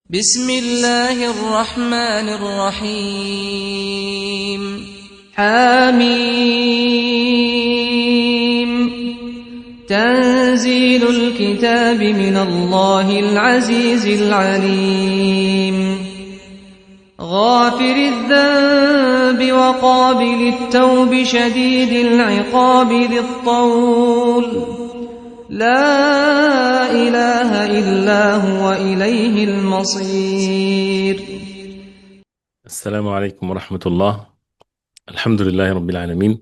بسم الله الرحمن الرحيم حميم تنزيل الكتاب من الله العزيز العليم غافر الذنب وقابل التوب شديد العقاب ذي الطول لا إله إلا هو إليه المصير. السلام عليكم ورحمة الله. الحمد لله رب العالمين،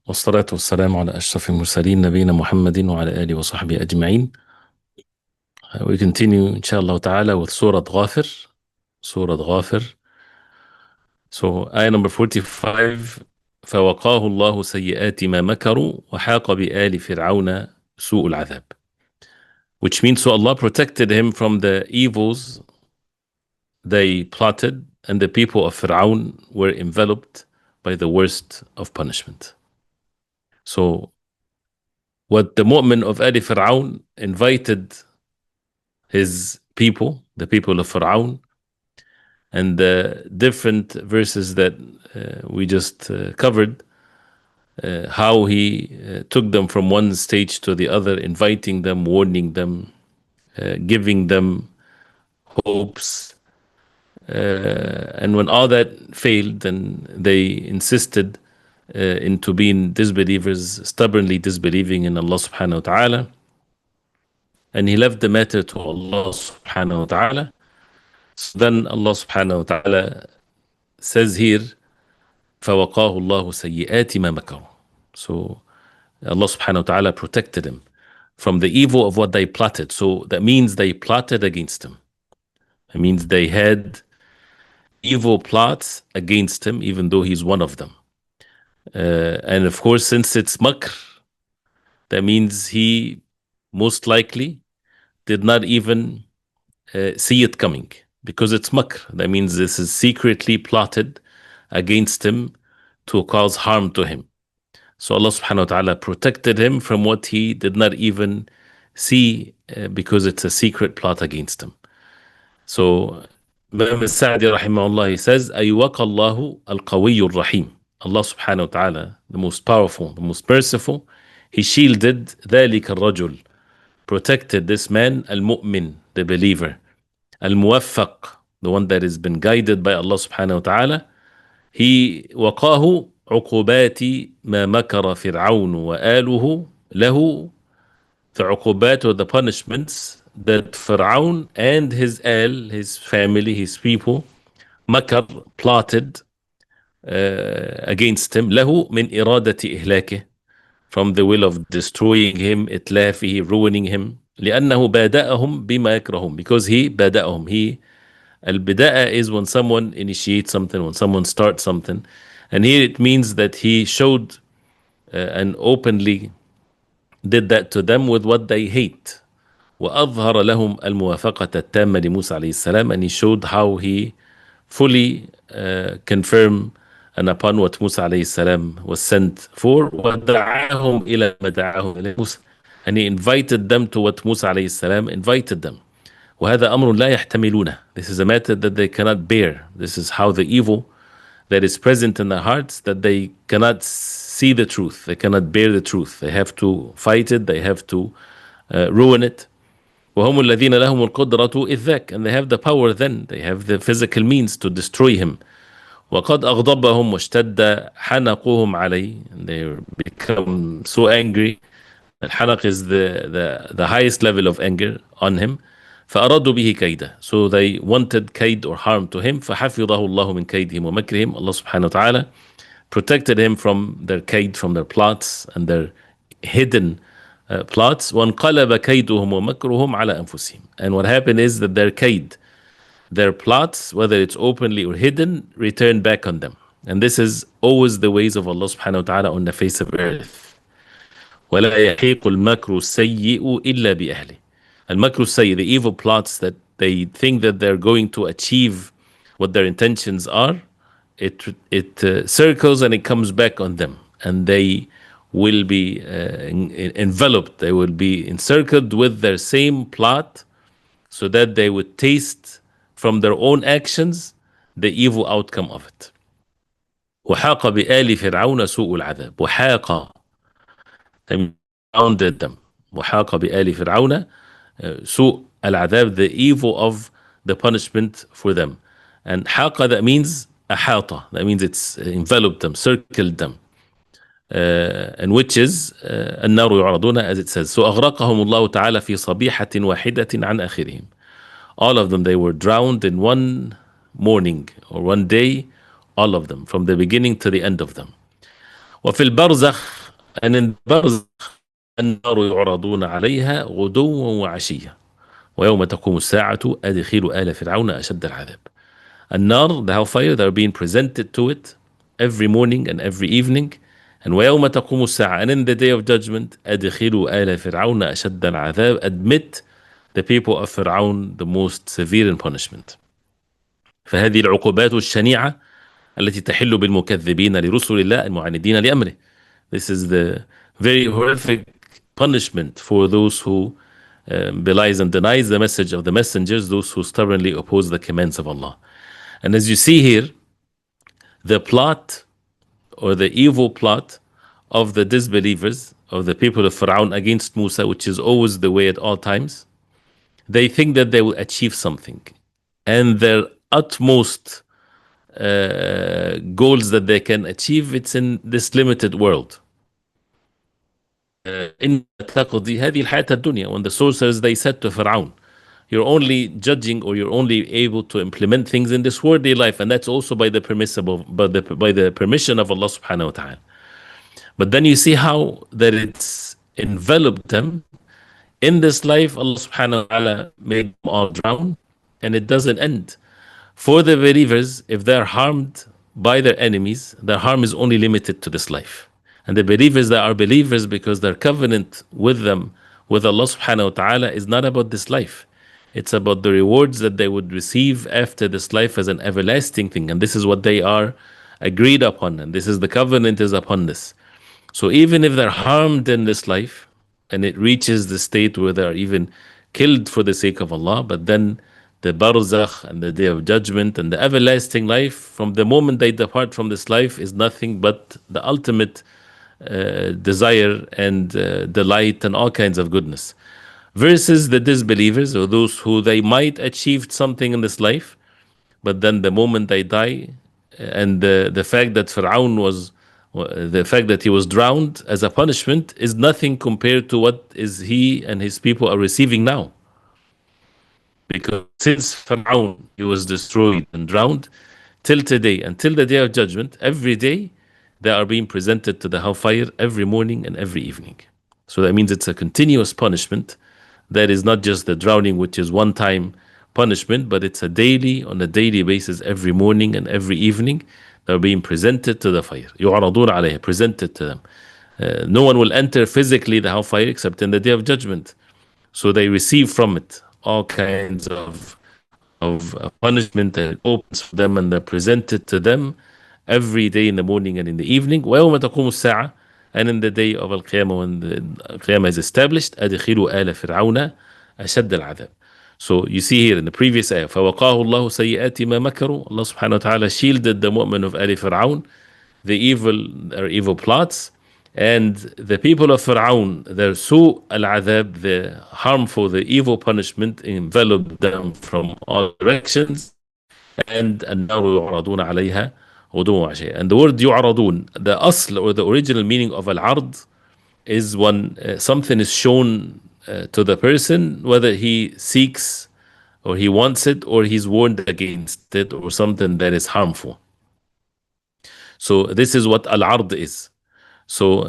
والصلاة والسلام على أشرف المرسلين نبينا محمد وعلى آله وصحبه أجمعين. We continue inshallah ta'ala with Surah Ghafir. Surah Ghafir. So ayah number 45. فوقاه الله سيئات ما مكروا وحاق بآل فرعون سوء العذاب. Which means so Allah protected him from the evils they plotted, and the people of Fir'aun were enveloped by the worst of punishment. So what the mu'min of Ali Fir'aun invited his people, the people of Fir'aun, and the different verses that we just covered, how he took them from one stage to the other, inviting them, warning them, giving them hopes. And when all that failed, then they insisted into being disbelievers, stubbornly disbelieving in Allah subhanahu wa ta'ala. And he left the matter to Allah subhanahu wa ta'ala. So then Allah subhanahu wa ta'ala says here, فَوَقَاهُ اللَّهُ سَيِّئَاتِ مَا مَكَرُوا. So Allah subhanahu wa ta'ala protected him from the evil of what they plotted. So that means they plotted against him. It means they had evil plots against him, even though he's one of them. And of course, since it's makr, that means he most likely did not even see it coming, because it's makr. That means this is secretly plotted against him to cause harm to him. So Allah subhanahu wa ta'ala protected him from what he did not even see, because it's a secret plot against him. So Imam al-Sa'di rahimahullah, he says, أَيْوَقَ اللَّهُ الْقَوِيُّ الرَّحِيمُ. Allah subhanahu wa ta'ala, the most powerful, the most merciful, he shielded ذَلِكَ الرَّجُلُ, protected this man, al-mu'min, the believer, al-muwaffaq, the one that has been guided by Allah subhanahu wa ta'ala. He وقاه عقوبات ما مكر فرعون وآله له. The عقوبات, or the punishments that Fir'aun and his his family, his people, makar, plotted against him, له من إرادة إهلاكه, from the will of destroying him, إتلافه, ruining him, لأنه بادأهم بما يكرههم, because he بادأهم. He al-bida'a is when someone initiates something, when someone starts something, and here it means that he showed and openly did that to them with what they hate. وأظهر لهم الموافقة التامة لموسى عليه السلام, and he showed how he fully confirmed and upon what Musa عليه السلام was sent for. ودعاهم إلى ما دعاهم إليه موسى, and he invited them to what Musa عليه السلام invited them. وهذا أمر لا يحتملونه. This is a matter that they cannot bear. This is how the evil that is present in their hearts, that they cannot see the truth, they cannot bear the truth, they have to fight it, they have to ruin it. وهم الذين لهم القدرة إذ ذاك, and they have the power then, they have the physical means to destroy him. وقد أغضبهم واشتد حنقهم عليه, and they become so angry. الحنق is the highest level of anger on him. فأرادوا به كيدا, so they wanted kaid or harm to him. فحفظه الله من كيدهم ومكرهم. Allah subhanahu wa ta'ala protected him from their kaid, from their plots and their hidden plots. وانقلب كيدهم ومكرهم على أنفسهم, and what happened is that their kaid, their plots, whether it's openly or hidden, returned back on them. And this is always the ways of Allah subhanahu wa ta'ala on the face of earth. ولا يحيق المكر السيء إلا بأهله. Al-makru sayyi, the evil plots that they think that they're going to achieve what their intentions are, it circles and it comes back on them, and they will be enveloped, they will be encircled with their same plot, so that they would taste from their own actions the evil outcome of it. وحاق بآل فرعون سوء العذاب. وحاق surrounded them. وحاق بآل فرعون سوء العذاب, the evil of the punishment for them. And حاق, that means أحاط, that means it's enveloped them, circled them. And which is النار يعرضون, as it says. So أغرقهم الله تعالى في صبيحة واحدة عن آخرهم. All of them, they were drowned in one morning or one day, all of them, from the beginning to the end of them. وفي البرزخ, and in برزخ النار يعرضون عليها غدوا وعشيا ويوم تقوم الساعة أدخلوا آل فرعون أشد العذاب. النار, the hellfire, they're being presented to it every morning and every evening. And ويوم تقوم الساعة, and in the day of judgment, أدخلوا آل فرعون أشد العذاب, admit the people of Fir'aun the most severe in punishment. فهذه العقوبات الشنيعة التي تحل بالمكذبين لرسل الله المعاندين لأمره. This is the very horrific punishment for those who belies and denies the message of the messengers, those who stubbornly oppose the commands of Allah. And as you see here, the plot or the evil plot of the disbelievers, of the people of Fir'aun against Musa, which is always the way at all times, they think that they will achieve something. And their utmost goals that they can achieve, it's in this limited world. إن تقضي هذه الحياة الدنيا. When the sorcerers, they said to Fir'aun, you're only judging, or you're only able to implement things in this worldly life, and that's also by the permission of Allah subhanahu wa ta'ala. But then you see how that it's enveloped them. In this life, Allah subhanahu wa ta'ala made them all drown, and it doesn't end. For the believers, if they're harmed by their enemies, their harm is only limited to this life. And the believers that are believers because their covenant with them, with Allah subhanahu wa ta'ala, is not about this life. It's about the rewards that they would receive after this life as an everlasting thing. And this is what they are agreed upon. And this is the covenant is upon this. So even if they're harmed in this life, and it reaches the state where they're even killed for the sake of Allah, but then the barzakh and the day of judgment and the everlasting life, from the moment they depart from this life, is nothing but the ultimate desire and delight and all kinds of goodness. Versus the disbelievers, or those who they might achieve something in this life, but then the moment they die, and the fact that Fir'aun was, the fact that he was drowned as a punishment is nothing compared to what is he and his people are receiving now. Because since Fir'aun, he was destroyed and drowned, till today, until the day of judgment, every day they are being presented to the hellfire every morning and every evening. So that means it's a continuous punishment. That is not just the drowning, which is one-time punishment, but it's on a daily basis, every morning and every evening, they're being presented to the fire. يُعْرَضُونَ عَلَيْهِ, presented to them. No one will enter physically the hellfire except in the day of judgment. So they receive from it all kinds of punishment that opens for them, and they're presented to them every day in the morning and in the evening. وَيَوْمَ تَقُومُ السَّاعَةِ, and in the day of Al-Qiyamah, when the Qiyamah is established, أَدْخِلُوا آلَ فِرْعَوْنَ أَشَدَّ الْعَذَابِ. So you see here in the previous ayah, فَوَقَاهُ اللَّهُ سَيِّئَاتِ مَا مَكَرُوا, Allah subhanahu wa ta'ala shielded the mu'min of Ali Fir'aun, the evil plots, and the people of Fir'aun, their su' al-adhab, the harmful, the evil punishment enveloped them from all directions. And النَّارُ يُعْرَضُونَ عَلَيْهَا غُدُوًّا وَعَشِيًّا. And the word يُعْرَضُون, the asl, or the original meaning of al-ard, is when something is shown to the person, whether he seeks or he wants it, or he's warned against it, or something that is harmful. So this is what al-ard is. So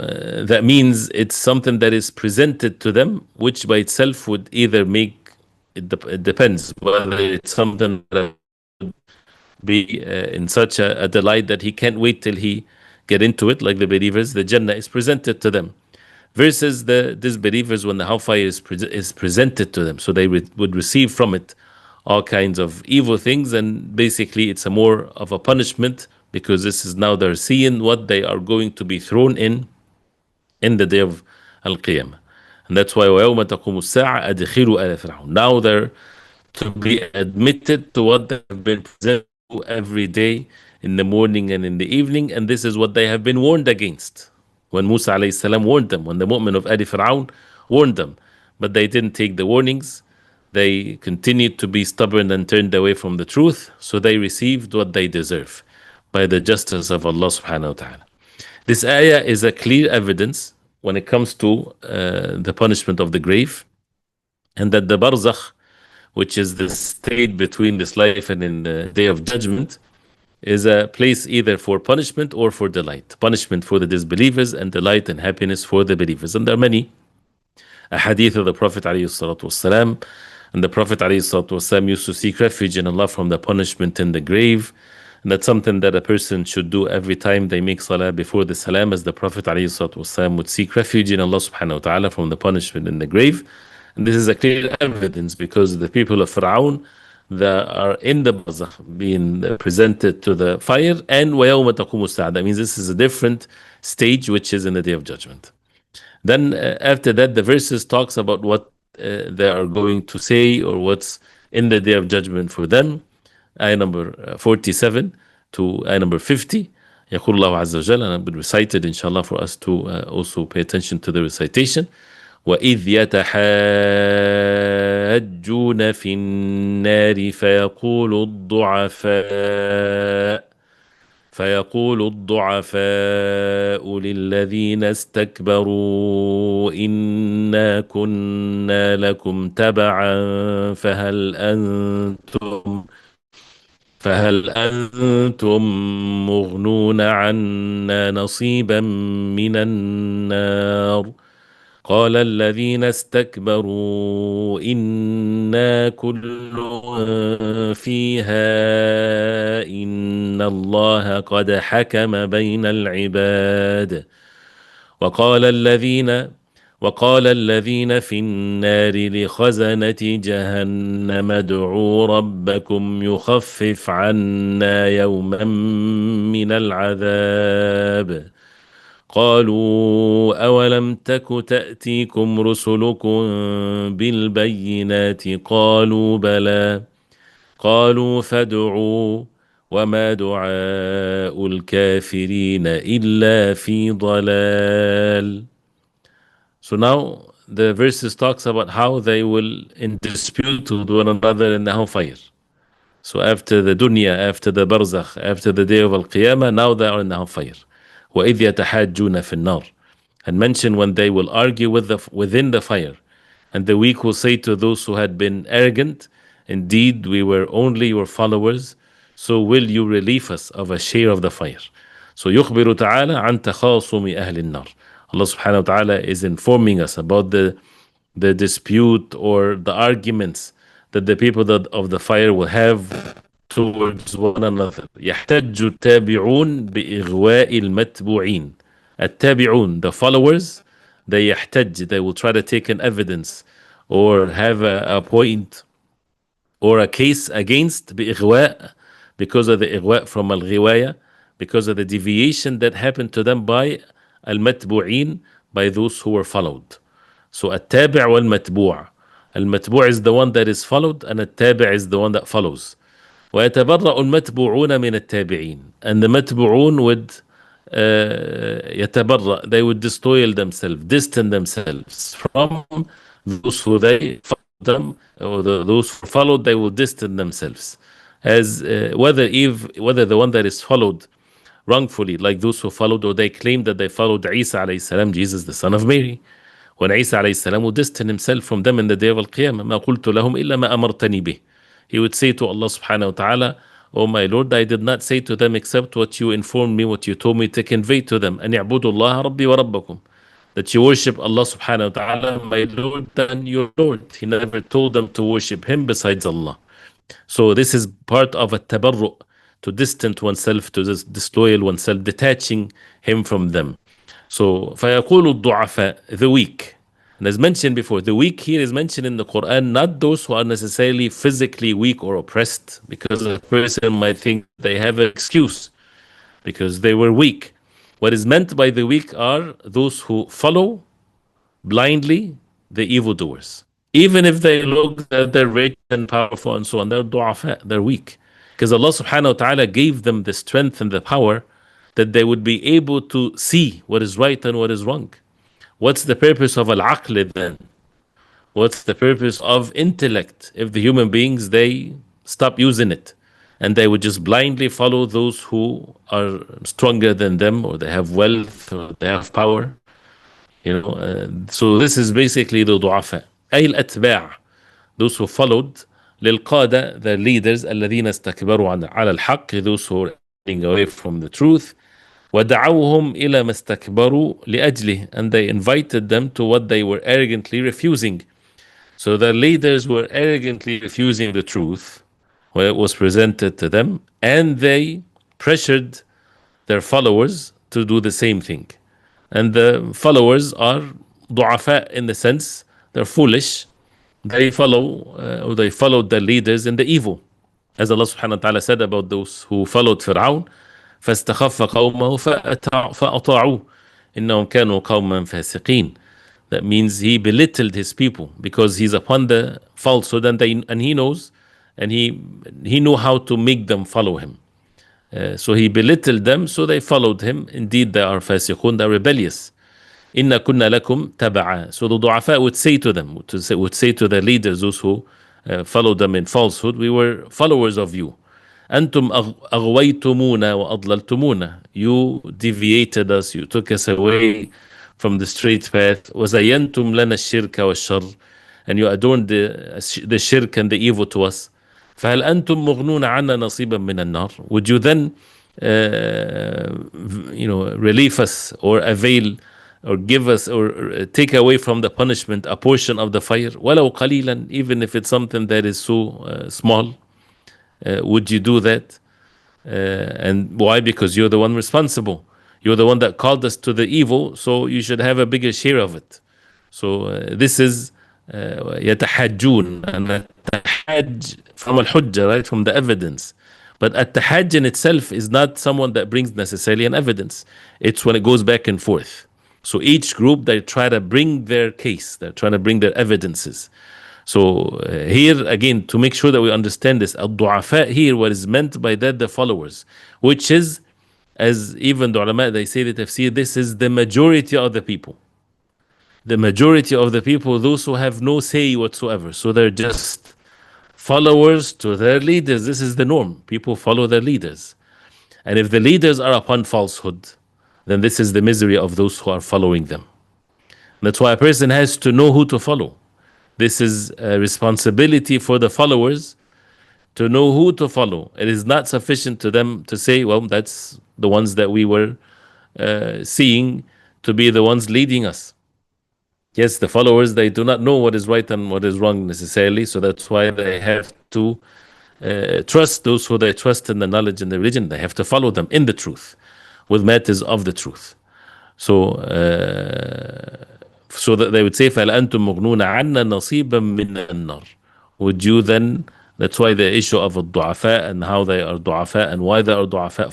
that means it's something that is presented to them, which by itself would either make, it depends, whether it's something that would be in such a delight that he can't wait till he get into it, like the believers, the Jannah is presented to them. Versus the disbelievers, when the hellfire is presented to them, so they would receive from it all kinds of evil things, and basically it's a more of a punishment, because this is now they're seeing what they are going to be thrown in the day of Al-Qiyamah. And that's why وَيَوْمَ تَقُومُ السَّاعَةِ أَدْخِلُوا آلَ فِرْعَوْنَ. Now they're to be admitted to what they have been presented to every day in the morning and in the evening, and this is what they have been warned against. When Musa alayhi salam warned them, when the mu'min of Ali Fir'aun warned them, but they didn't take the warnings, they continued to be stubborn and turned away from the truth, so they received what they deserve by the justice of Allah subhanahu wa ta'ala. This ayah is a clear evidence when it comes to the punishment of the grave, and that the barzakh, which is the state between this life and in the day of judgment, is a place either for punishment or for delight. Punishment for the disbelievers and delight and happiness for the believers. And there are many hadith of the Prophet ﷺ, and the Prophet ﷺ used to seek refuge in Allah from the punishment in the grave. And that's something that a person should do every time they make salah before the salam, as the Prophet ﷺ would seek refuge in Allah subhanahu wa ta'ala from the punishment in the grave. And this is a clear evidence because the people of Fir'aun that are in the barzakh being presented to the fire, and وَيَوْمَ تَقُومُ السَّاعَةُ. That means this is a different stage, which is in the day of judgment. Then after that, the verses talks about what they are going to say or what's in the day of judgment for them. Ayah number 47 to ayah number 50. يقول الله عز وجل, and I've been recited inshallah for us to also pay attention to the recitation. وَإِذْ يَتَحَاجُّونَ فِي النَّارِ فيقول الضعفاء للذين استكبروا إنا كنا لكم تبعا فهل أنتم مغنون عنا نصيبا من النار قال الذين استكبروا إنا كل فيها إن الله قد حكم بين العباد وقال الذين في النار لخزنة جهنم ادعوا ربكم يخفف عنا يوما من العذاب قالوا أولم تك تأتيكم رسلكم بالبينات قالوا بلى قالوا فادعوا وما دعاء الكافرين إلا في ضلال. So now the verses talks about how they will in dispute with one another in the hellfire. So after the dunya, after the barzakh, after the day of al-qiyamah, now they are in the hellfire. وَإِذْ يَتَحَاجُّونَ فِي النَّارِ. And mention when they will argue within the fire. And the weak will say to those who had been arrogant, indeed we were only your followers, so will you relieve us of a share of the fire. So يخبر تعالى عن تخاصم أهل النار. Allah subhanahu wa ta'ala is informing us about the dispute or the arguments that the people of the fire will have towards one another. يحتج التابعون بإغواء المتبوعين. التابعون, the followers, they will try to take an evidence or have a point or a case against بإغواء, because of the إغواء from al-ghiwaya, because of the deviation that happened to them by al-matbu'in, by those who were followed. So التابع والمتبوع. المتبوع is the one that is followed, and التابع is the one that follows. ويتبرأ المتبوعون من التابعين. And the matbu'un would يتبرأ, they would disloyal themselves, distance themselves from those who they followed them, or those who followed, they will distance themselves. As whether the one that is followed wrongfully, like those who followed, or they claim that they followed Isa alayhi salam, Jesus the son of Mary, when Isa alayhi salam would distance himself from them in the day of al-qiyamah. ما قلت لهم إلا ما أمرتني به. He would say to Allah subhanahu wa ta'ala, oh my Lord, I did not say to them except what you informed me, what you told me to convey to them. أن يعبدوا الله ربي وربكم. That you worship Allah subhanahu wa ta'ala, my Lord and your Lord. He never told them to worship him besides Allah. So this is part of a tabarru', to distance oneself, to disloyal oneself, detaching him from them. So فيقول الضعفاء, the weak. And as mentioned before, the weak here is mentioned in the Quran, not those who are necessarily physically weak or oppressed, because a person might think they have an excuse because they were weak. What is meant by the weak are those who follow blindly the evildoers. Even if they look that they're rich and powerful and so on, they're du'afa, they're weak. Because Allah subhanahu wa ta'ala gave them the strength and the power that they would be able to see what is right and what is wrong. What's the purpose of al-aql then? What's the purpose of intellect if the human beings they stop using it and they would just blindly follow those who are stronger than them or they have wealth or they have power? So this is basically the du'afa. أي الأتباع, those who followed للقادة, the leaders الذين استكبروا على الحق, those who are running away from the truth. ودعوهم إلى ما استكبروا لأجله, and they invited them to what they were arrogantly refusing. So the leaders were arrogantly refusing the truth when it was presented to them, and they pressured their followers to do the same thing. And the followers are du'afa in the sense they're foolish. They they followed their leaders in the evil. As Allah subhanahu wa ta'ala said about those who followed Fir'aun, فَاسْتَخَفَّ قَوْمَهُ فَأَطَاعُوهُ إِنَّهُمْ كَانُوا قَوْمًا فَاسِقِينَ. That means he belittled his people because he's upon the falsehood, and he knows, and he knew how to make them follow him. So he belittled them, so they followed him. Indeed, they are fasiqun, they're rebellious. Inna kunna lakum taba'a. So the du'afa would say to them, would say to the leaders, those who followed them in falsehood, we were followers of you. أنتم أغويتمونا وأضللتمونا. You deviated us, you took us away from the straight path. وزينتم لنا الشرك والشر. And you adorned the shirk and the evil to us. فهل أنتم مغنون عنا نصيبا من النار. Would you then relieve us or avail or give us or take away from the punishment a portion of the fire, ولو قليلا, even if it's something that is so small? Would you do that? And why? Because you're the one responsible. You're the one that called us to the evil, so you should have a bigger share of it. So this is يتحاجون, and التحاج from al-hujjah, right, from the evidence. But at-tahaj in itself is not someone that brings necessarily an evidence. It's when it goes back and forth. So each group, they try to bring their case, they're trying to bring their evidences. So here again, to make sure that we understand this, al-du'afa here, what is meant by that, the followers, which is, as even the ulama, they say the tafsir, this is the majority of the people. The majority of the people, those who have no say whatsoever. So they're just followers to their leaders. This is the norm. People follow their leaders. And if the leaders are upon falsehood, then this is the misery of those who are following them. That's why a person has to know who to follow. This is a responsibility for the followers to know who to follow. It is not sufficient to them to say, well, that's the ones that we were seeing to be the ones leading us. Yes, the followers, they do not know what is right and what is wrong necessarily, so that's why they have to trust those who they trust in the knowledge and the religion. They have to follow them in the truth, with matters of the truth. So that they would say, فَهَلْ أَنْتُمْ مُغْنُونَ عَنَّا نَصِيبًا مِنَ النَّارِ. Would you then, that's why the issue of du'afa and how they are du'afa and why they are du'afa,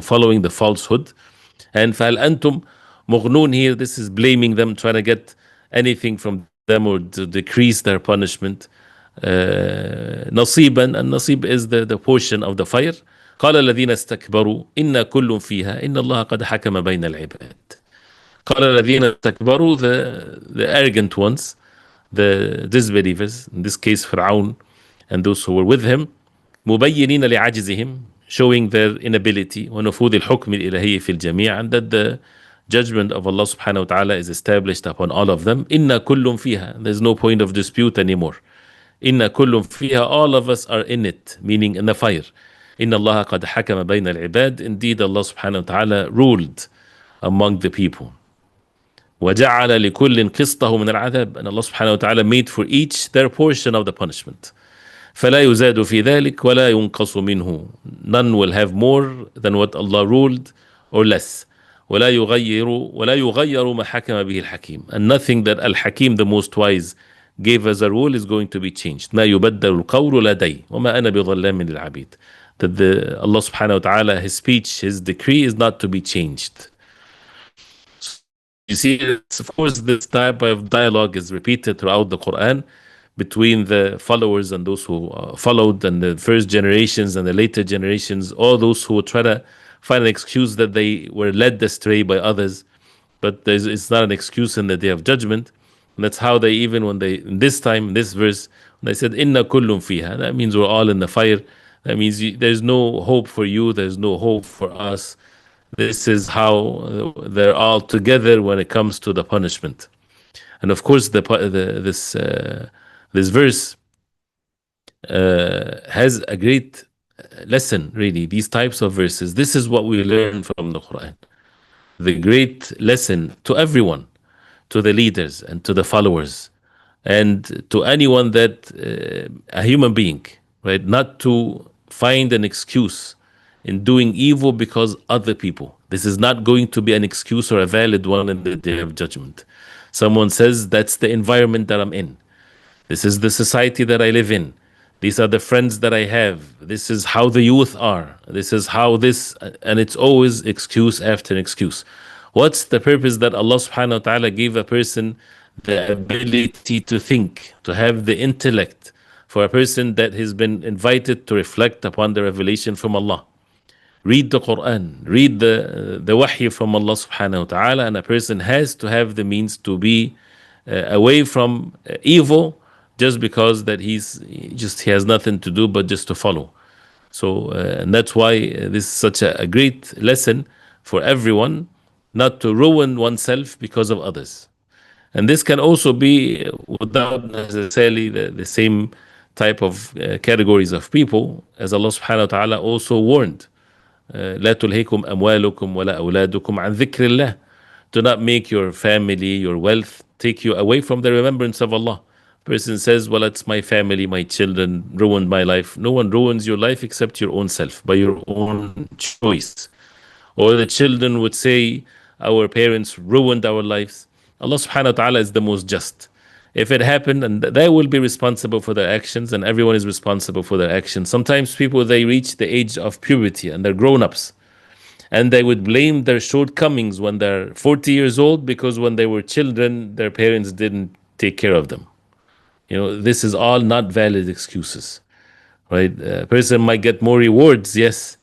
following the falsehood. And فَهَلْ أَنْتُمْ مُغْنُون here, this is blaming them, trying to get anything from them or to decrease their punishment. نصيبا, and nasib is the portion of the fire. قال الذين استكبروا إن كل فيها إن الله قد حكم بين العباد. قال الذين استكبروا, the arrogant ones, the disbelievers, in this case Fir'aun and those who were with him, مبينين لعجزهم, showing their inability, ونفوذ الحكم الإلهي في الجميع, and that the judgment of Allah subhanahu wa ta'ala is established upon all of them. إن كل فيها, there's no point of dispute anymore. إن كل فيها, all of us are in it, meaning in the fire. إن الله قد حكم بين العباد, indeed Allah subhanahu wa ta'ala ruled among the people. وجعل لكل قسطه من العذاب, and Allah subhanahu wa ta'ala made for each their portion of the punishment. فلا يزاد في ذلك ولا ينقص منه, none will have more than what Allah ruled or less. ولا يغير ما حكم به الحكيم, and nothing that Al-Hakim, the most wise, gave as a rule is going to be changed. ما يبدل القول لدي وما أنا بظلام للعبيد. That Allah subhanahu wa ta'ala, his speech, his decree is not to be changed. you see, of course, this type of dialogue is repeated throughout the Quran between the followers and those who followed, and the first generations and the later generations, all those who try to find an excuse that they were led astray by others. But it's not an excuse in the day of judgment. And that's how they, even when they, in this time, in this verse, when they said, Inna kullum fiha, that means we're all in the fire. That means there's no hope for you, there's no hope for us. This is how they're all together when it comes to the punishment. And of course, this verse has a great lesson, really. These types of verses, this is what we learn from the Quran. The great lesson to everyone, to the leaders and to the followers, and to anyone that, a human being, right? Not to find an excuse in doing evil because other people. This is not going to be an excuse or a valid one in the day of judgment. Someone says, that's the environment that I'm in. This is the society that I live in. These are the friends that I have. This is how the youth are. This is how this, and it's always excuse after excuse. What's the purpose that Allah subhanahu wa ta'ala gave a person the ability to think, to have the intellect, for a person that has been invited to reflect upon the revelation from Allah? Read the Quran, read the wahy from Allah subhanahu wa ta'ala, and a person has to have the means to be away from evil, just because that he has nothing to do but just to follow. So and that's why this is such a great lesson for everyone, not to ruin oneself because of others. And this can also be without necessarily the same type of categories of people, as Allah subhanahu wa ta'ala also warned. لا تلهكم أموالكم ولا أولادكم عن ذكر الله. Do not make your family, your wealth, take you away from the remembrance of Allah. Person says, well, it's my family, my children ruined my life. No one ruins your life except your own self, by your own choice. Or the children would say, our parents ruined our lives. Allah subhanahu wa ta'ala is the most just. If it happened, and they will be responsible for their actions, and everyone is responsible for their actions. Sometimes people, they reach the age of puberty and they're grown-ups, and they would blame their shortcomings when they're 40 years old because when they were children, their parents didn't take care of them. This is all not valid excuses, right? A person might get more rewards, yes,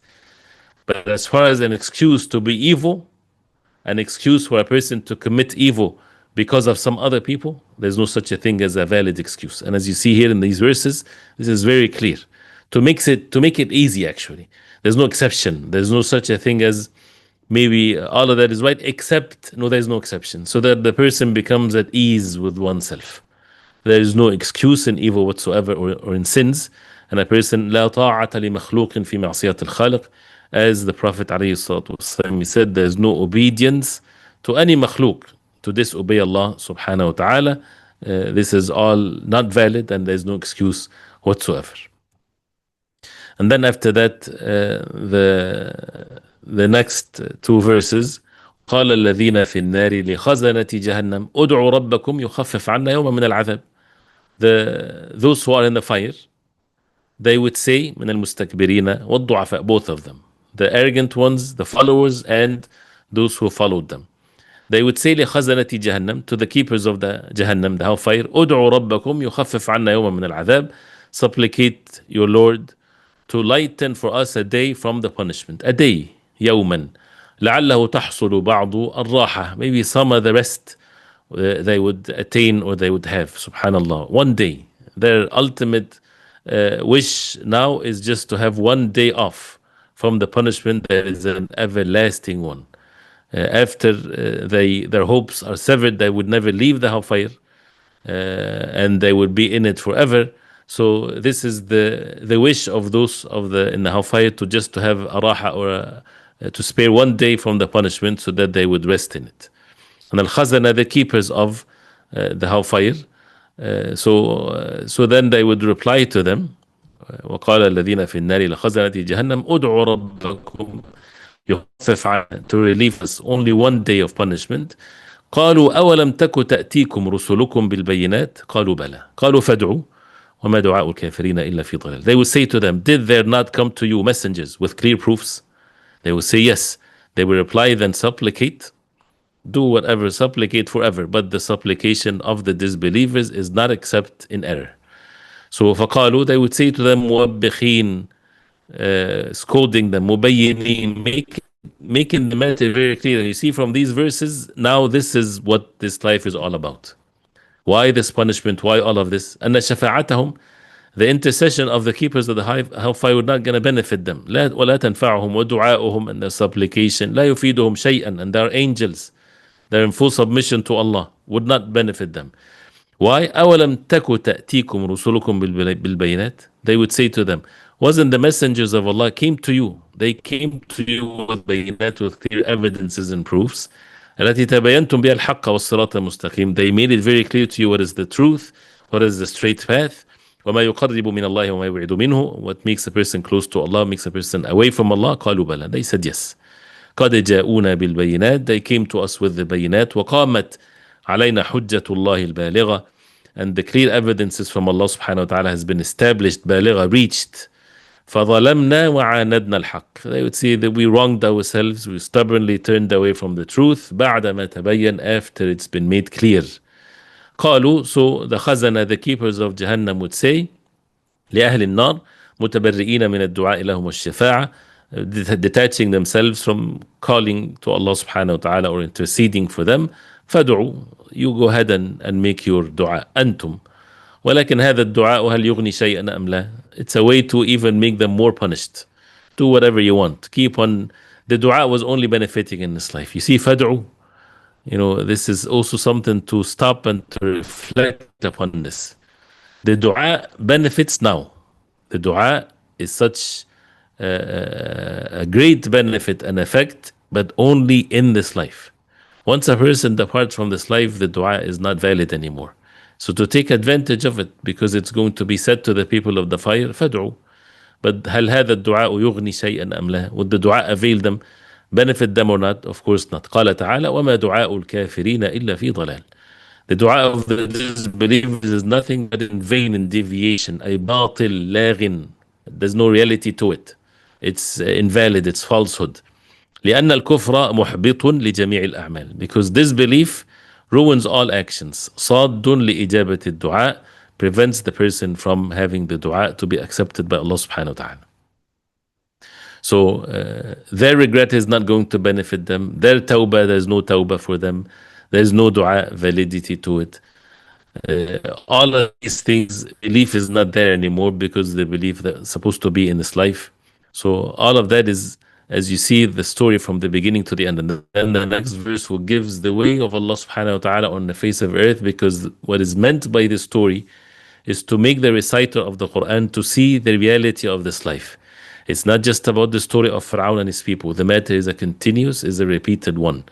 but as far as an excuse to be evil, an excuse for a person to commit evil because of some other people, there's no such a thing as a valid excuse. And as you see here in these verses, this is very clear. To make it easy, actually. There's no exception. There's no such a thing as maybe all of that is right, except, no, there's no exception. So that the person becomes at ease with oneself. There is no excuse in evil whatsoever, or in sins. And a person, لا طاعة لمخلوق في معصية الخالق. As the Prophet ﷺ said, there's no obedience to any makhluk, to disobey Allah subhanahu wa ta'ala. This is all not valid, and there's no excuse whatsoever. And then after that, the next two verses, قال الذين في النار لخزنة جهنم ادعوا ربكم يخفف عنا يوما من العذاب. Those who are in the fire, they would say, من المستكبرين والضعفاء, both of them, the arrogant ones, the followers, and those who followed them. They would say لخزنة جهنم, to the keepers of the Jahannam, the hellfire, ادعوا ربكم يخفف عنا يوما من العذاب, supplicate your Lord to lighten for us a day from the punishment. A day, يوما لعله تحصل بعض الراحة, maybe some of the rest they would attain or they would have. Subhanallah, one day. Their ultimate wish now is just to have one day off from the punishment that is an everlasting one. After their hopes are severed, they would never leave the hellfire, and they would be in it forever. So this is the wish of those in the hellfire, to have a raha, or to spare one day from the punishment so that they would rest in it. And al-khazana, the keepers of the hellfire, so then they would reply to them, وقال الذين في النار لخزنة جهنم ادعوا ربكم يخفف عنا, to relieve us only one day of punishment. قالوا أولم تك تأتيكم رسلكم بالبينات قالوا بلى قالوا فادعوا وما دعاء الكافرين إلا في ضلال. They would say to them, did there not come to you messengers with clear proofs? They would say yes. They would reply, then supplicate. do whatever, supplicate forever, but the supplication of the disbelievers is not except in error. So فقالوا, they would say to them موبخين, scolding them, مبينين, making the matter very clear. You see from these verses, now this is what this life is all about. Why this punishment? Why all of this? أن شفاعتهم, the intercession of the keepers of the hellfire would not going to benefit them. لا ولا تنفعهم ودعاؤهم, and their supplication لا يفيدهم شيئا, and their angels, they're in full submission to Allah, would not benefit them. Why? أولم تكو تأتيكم رسلكم بالبينات, they would say to them, wasn't the messengers of Allah came to you, they came to you with bayinat, with clear evidences and proofs, التي تبينتم بها الحق والصراط المستقيم, they made it very clear to you what is the truth, what is the straight path, وما يقرب من الله وما يبعد منه, what makes a person close to Allah, makes a person away from Allah. قالوا بلى, they said yes. قد جاءونا بالبينات, they came to us with the bayinat. وقامت علينا حجة الله البالغة, and the clear evidences from Allah subhanahu wa ta'ala has been established, بالغة, reached. فظلمنا وعاندنا الحق, they would say that we wronged ourselves, we stubbornly turned away from the truth, بعد ما تبين, after it's been made clear. قالوا, so the khazana, the keepers of Jahannam would say, لأهل النار متبرئين من الدعاء لهم والشفاعة, detaching themselves from calling to Allah subhanahu wa ta'ala or interceding for them. فادعوا, you go ahead and make your dua, أنتم. ولكن هذا الدعاء هل يغني شيئا أم لا, it's a way to even make them more punished. Do whatever you want, keep on. The dua was only benefiting in this life. You see, فادعوا, you know, this is also something to stop and to reflect upon this. The dua benefits now. The dua is such a great benefit and effect, but only in this life. Once a person departs from this life, the dua is not valid anymore. So to take advantage of it, because it's going to be said to the people of the fire, فادعوا. But هل هذا الدعاء يغني شيئا أم لا? Would the dua avail them, benefit them or not? Of course not. قال تعالى وما دعاء الكافرين إلا في ضلال. The dua of the disbelievers is nothing but in vain, in deviation. أي باطل لاغ. There's no reality to it. It's invalid, it's falsehood. لأن الكفر محبط لجميع الأعمال, because disbelief ruins all actions. صاد لإجابة الدعاء, prevents the person from having the dua to be accepted by Allah subhanahu wa ta'ala. So their regret is not going to benefit them. Their tawbah, there's no tawbah for them. There's no dua validity to it. All of these things, belief is not there anymore, because the belief that's supposed to be in this life. So all of that is, as you see the story from the beginning to the end. And then the next verse will gives the way of Allah subhanahu wa ta'ala on the face of earth, because what is meant by this story is to make the reciter of the Quran to see the reality of this life. It's not just about the story of Pharaoh and his people. The matter is a continuous, is a repeated one.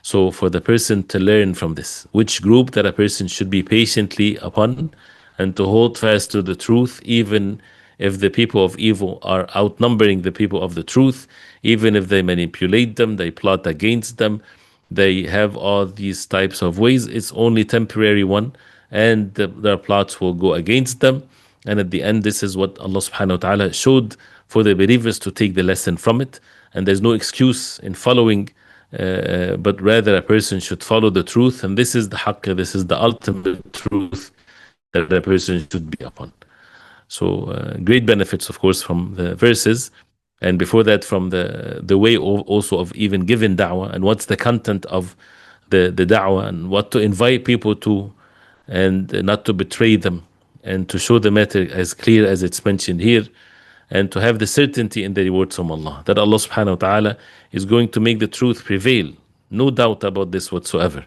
So for the person to learn from this, which group that a person should be patiently upon, and to hold fast to the truth, even if the people of evil are outnumbering the people of the truth, even if they manipulate them, they plot against them, they have all these types of ways, it's only temporary one, and their plots will go against them. And at the end, this is what Allah subhanahu wa ta'ala showed for the believers to take the lesson from it. And there's no excuse in following, but rather a person should follow the truth. And this is the haqq, this is the ultimate truth that a person should be upon. So great benefits, of course, from the verses. And before that, from the way also of even giving da'wah, and what's the content of the da'wah, and what to invite people to, and not to betray them, and to show the matter as clear as it's mentioned here, and to have the certainty in the rewards from Allah, that Allah subhanahu wa ta'ala is going to make the truth prevail. No doubt about this whatsoever.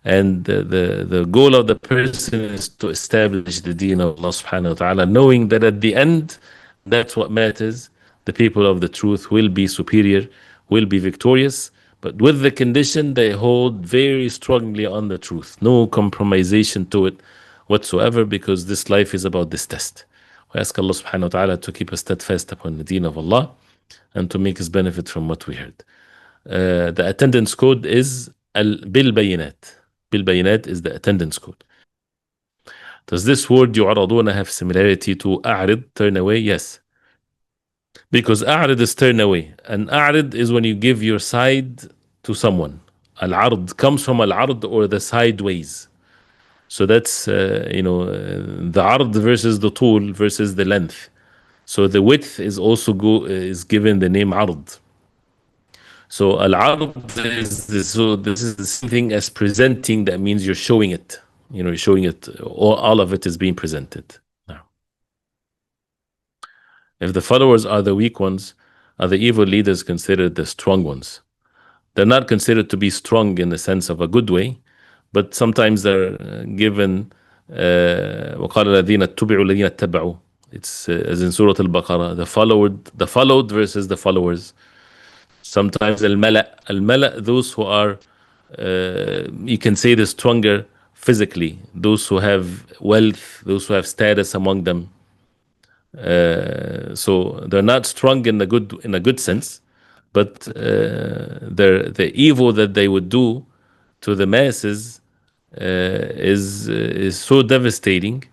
And the goal of the person is to establish the deen of Allah subhanahu wa ta'ala, knowing that at the end, that's what matters. The people of the truth will be superior, will be victorious, but with the condition they hold very strongly on the truth. No compromisation to it whatsoever, because this life is about this test. We ask Allah subhanahu wa ta'ala to keep us steadfast upon the deen of Allah, and to make us benefit from what we heard. The attendance code is bil bayinat. Bil bayinat is the attendance code. Does this word يعرضون have similarity to أعرض, turn away? Yes. Because أعرض is turn away, and أعرض is when you give your side to someone. al-ard comes from al-ard, or the sideways. So that's, the ard versus the tool versus the length. So the width is also is given the name ard. So al-ard so this is the same thing as presenting. That means you're showing it. You're showing it. All of it is being presented. Now, if the followers are the weak ones, are the evil leaders considered the strong ones? They're not considered to be strong in the sense of a good way, but sometimes they're given وقال الذين اتبعوا الذين اتبعوا. It's as in Surah Al-Baqarah, the followed versus the followers. Sometimes al-mala, those who are, you can say, the stronger physically, those who have wealth, those who have status among them. So they're not strong in a good sense, but the evil that they would do to the masses is so devastating,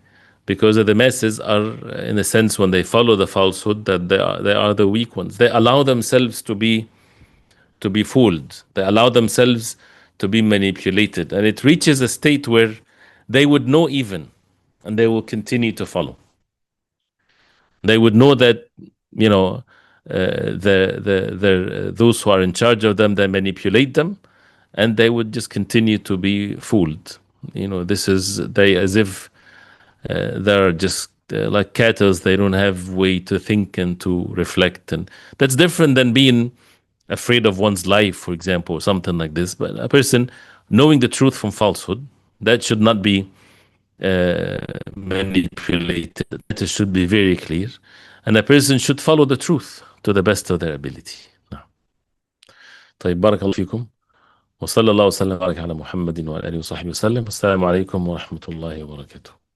because the masses are, in a sense, when they follow the falsehood, that they are the weak ones. They allow themselves to be fooled. They allow themselves to be manipulated, and it reaches a state where they would know even, and they will continue to follow. They would know that, those who are in charge of them, they manipulate them, and they would just continue to be fooled. This is they as if they're just like cattle. They don't have way to think and to reflect, and that's different than being afraid of one's life, for example, or something like this. But a person knowing the truth from falsehood, that should not be manipulated. It should be very clear, and a person should follow the truth to the best of their ability. نعم. طيب، بارك الله فيكم، وصلى الله وسلم وبارك على محمد وعلى آله وصحبه وسلم. السلام عليكم ورحمة الله وبركاته.